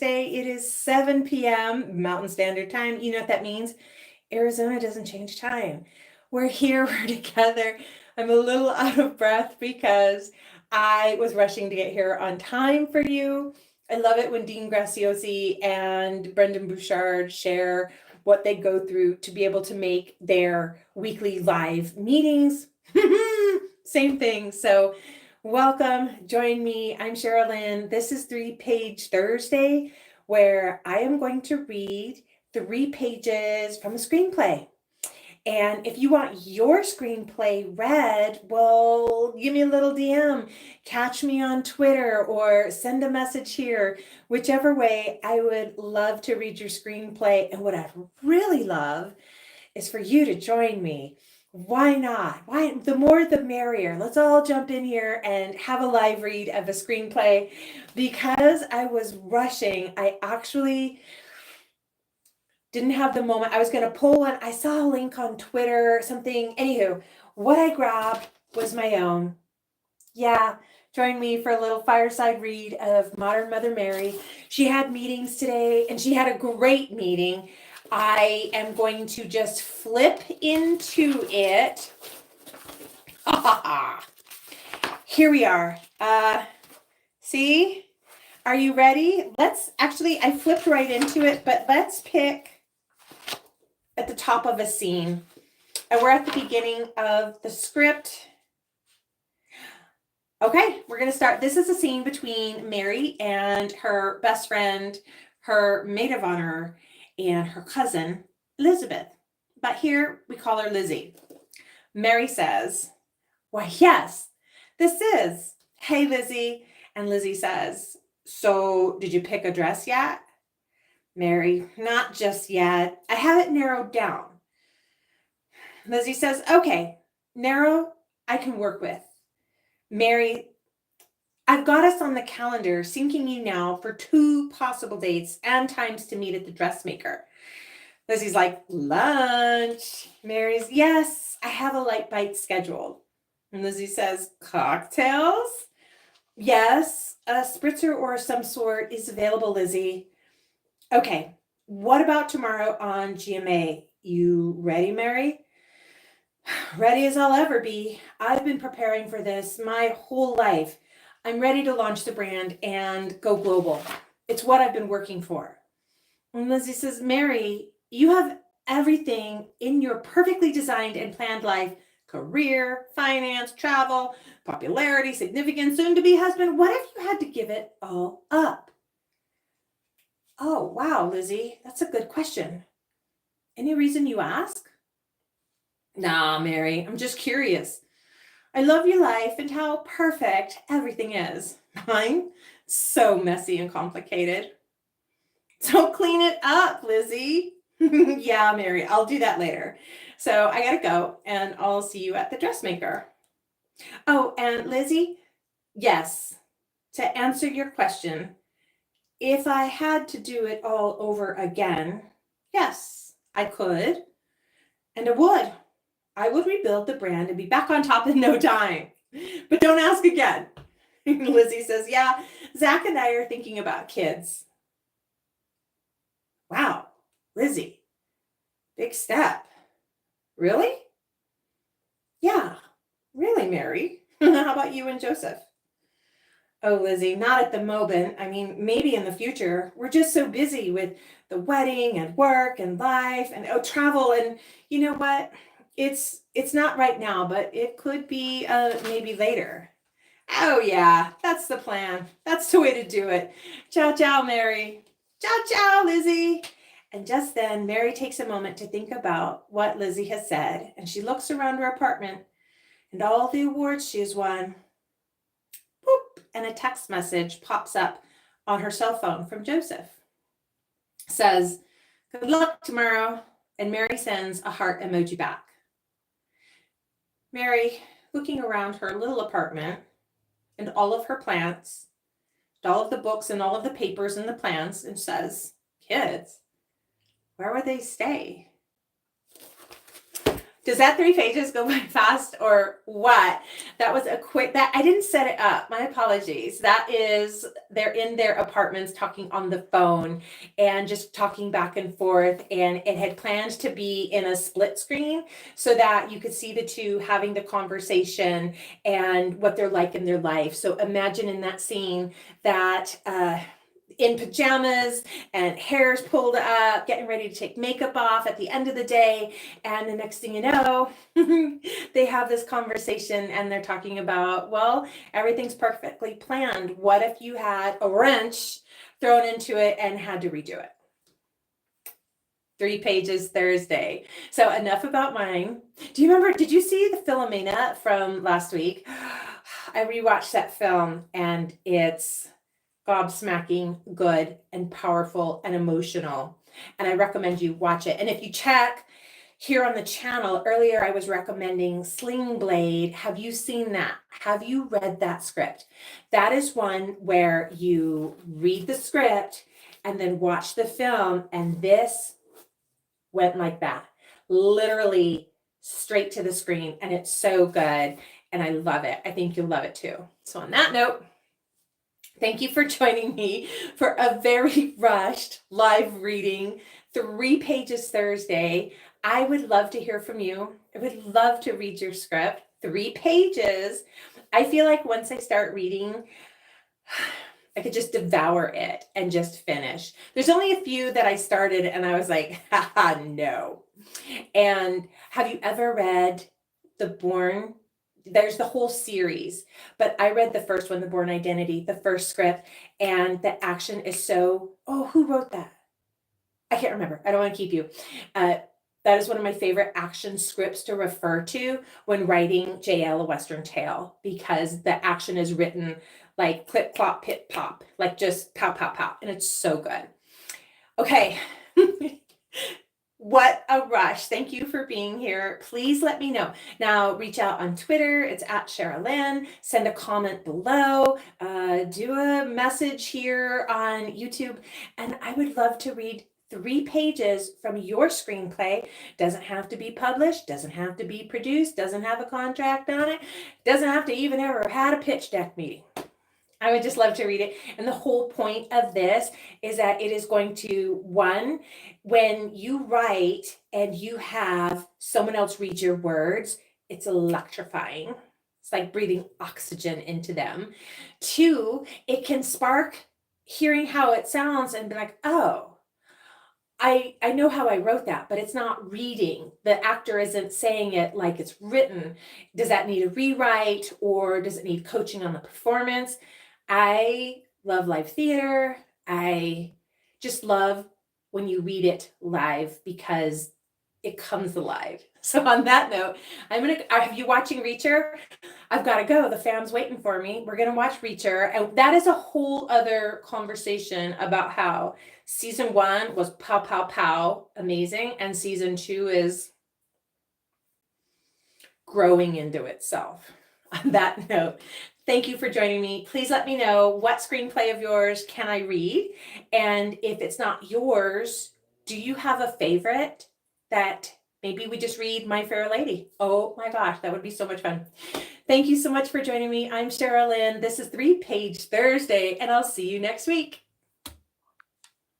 Thursday. It is 7 p.m. Mountain Standard Time. You know what that means? Arizona doesn't change time. We're here, we're together. I'm a little out of breath because I was rushing to get here on time for you. I love it when Dean Graciosi and Brendan Bouchard share what they go through to be able to make their weekly live meetings. Same thing. So welcome, join me. I'm Sherilyn. This is 3-Page Thursday, where I am going to read 3 pages from a screenplay. And if you want your screenplay read, well, give me a little DM, catch me on Twitter, or send a message here. Whichever way, I would love to read your screenplay. And what I'd really love is for you to join me. Why not? Why? The more the merrier. Let's all jump in here and have a live read of a screenplay. Because I was rushing, I actually didn't have the moment. I was going to pull one. I saw a link on Twitter, something. Anywho, what I grabbed was my own. Yeah, join me for a little fireside read of Modern Mother Mary. She had meetings today, and she had a great meeting. I am going to just flip into it. Here we are. See? Are you ready? I flipped right into it, but let's pick at the top of a scene. And we're at the beginning of the script. Okay, we're going to start. This is a scene between Mary and her best friend, her maid of honor, and her cousin, Elizabeth. But here we call her Lizzie. Mary says, "Why, yes, this is. Hey, Lizzie." And Lizzie says, "So did you pick a dress yet?" Mary, "Not just yet. I have it narrowed down." Lizzie says, "Okay, narrow I can work with." Mary, "I've got us on the calendar syncing you now for 2 possible dates and times to meet at the dressmaker." Lizzie's like, "Lunch." Mary's, "Yes, I have a light bite scheduled." And Lizzie says, "Cocktails?" "Yes, a spritzer or some sort is available, Lizzie." "Okay, what about tomorrow on GMA? You ready, Mary?" "Ready as I'll ever be. I've been preparing for this my whole life. I'm ready to launch the brand and go global. It's what I've been working for." And Lizzie says, "Mary, you have everything in your perfectly designed and planned life: career, finance, travel, popularity, significance, soon-to-be husband. What if you had to give it all up?" "Oh, wow, Lizzie, that's a good question. Any reason you ask?" "Nah, Mary, I'm just curious. I love your life and how perfect everything is. Mine, so messy and complicated." "So clean it up, Lizzie." "Yeah, Mary, I'll do that later. So I gotta go, and I'll see you at the dressmaker." "Oh, and Lizzie, yes, to answer your question, if I had to do it all over again, yes, I could, and I would. I would rebuild the brand and be back on top in no time. But don't ask again." Lizzie says, "Yeah, Zach and I are thinking about kids." "Wow, Lizzie, big step. Really?" "Yeah, really, Mary." "How about you and Joseph?" "Oh, Lizzie, not at the moment. I mean, maybe in the future. We're just so busy with the wedding and work and life and travel. And you know what? It's not right now, but it could be maybe later." "Oh, yeah, that's the plan. That's the way to do it. Ciao, ciao, Mary." "Ciao, ciao, Lizzie." And just then, Mary takes a moment to think about what Lizzie has said, and she looks around her apartment and all the awards she has won. Boop, and a text message pops up on her cell phone from Joseph. Says, "Good luck tomorrow." And Mary sends a heart emoji back. Mary, looking around her little apartment and all of her plants, and all of the books and all of the papers and the plans, and says, "Kids, where would they stay?" Does that 3 pages go by fast or what? That was a quick, that I didn't set it up. My apologies. That is, they're in their apartments talking on the phone and just talking back and forth. And it had planned to be in a split screen so that you could see the two having the conversation and what they're like in their life. So imagine in that scene that, in pajamas and hair's pulled up, getting ready to take makeup off at the end of the day. And the next thing you know, they have this conversation and they're talking about, well, everything's perfectly planned. What if you had a wrench thrown into it and had to redo it? 3 pages Thursday. So enough about mine. Do you remember, did you see the Philomena from last week? I rewatched that film and it's gobsmacking good and powerful and emotional. And I recommend you watch it. And if you check here on the channel, earlier I was recommending Sling Blade. Have you seen that? Have you read that script? That is one where you read the script and then watch the film. And this went like that, literally straight to the screen. And it's so good. And I love it. I think you'll love it too. So on that note, thank you for joining me for a very rushed live reading, 3 pages Thursday. I would love to hear from you. I would love to read your script. 3 pages. I feel like once I start reading, I could just devour it and just finish. There's only a few that I started and I was like, haha, no. And have you ever read The Bourne? There's the whole series, but I read the first one, The Bourne Identity, the first script, and the action is so, oh, who wrote that? I can't remember. I don't want to keep you. That is one of my favorite action scripts to refer to when writing JL, A Western Tale, because the action is written like clip, clop, pit, pop, like just pow, pow, pow. And it's so good. Okay. What a rush. Thank you for being here. Please let me know. Now reach out on Twitter. It's at Cheryl-Lynn. Send a comment below. Do a message here on YouTube. And I would love to read 3 pages from your screenplay. Doesn't have to be published. Doesn't have to be produced. Doesn't have a contract on it. Doesn't have to even ever had a pitch deck meeting. I would just love to read it. And the whole point of this is that it is going to, one, when you write and you have someone else read your words, it's electrifying. It's like breathing oxygen into them. 2, it can spark hearing how it sounds and be like, oh, I know how I wrote that, but it's not reading. The actor isn't saying it like it's written. Does that need a rewrite or does it need coaching on the performance? I love live theater. I just love when you read it live because it comes alive. So on that note, are you watching Reacher? I've got to go. The fam's waiting for me. We're going to watch Reacher. And that is a whole other conversation about how season 1 was pow, pow, pow, amazing. And season 2 is growing into itself. On that note, thank you for joining me. Please let me know what screenplay of yours can I read? And if it's not yours, do you have a favorite that maybe we just read My Fair Lady? Oh my gosh, that would be so much fun. Thank you so much for joining me. I'm Cheryl-Lynn. This is 3 Page Thursday, and I'll see you next week.